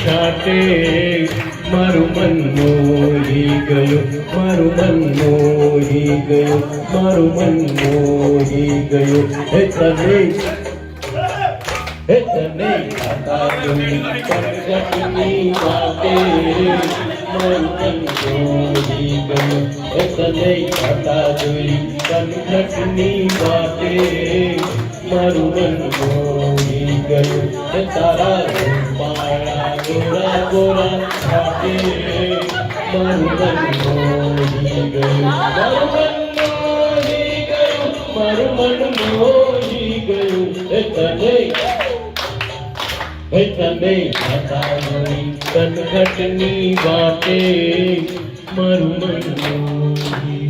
छाटे मारू मन मोही गयो, मारू मन मोही गयो, मारू मन मोही गयो। हे तने खाता जोई कंगटनी वाटे मारू मन मोही गयो। हे तने खाता जोई कंगटनी वाटे मारू मन मोही गयो। हे तारा गोरा गोरा छाटे मारू मन मोही गयो, मारू मन मोही गयो, मारू मन मोही गयो। हे तने खाता जोई कनघटनी वाटे मारू मन मोही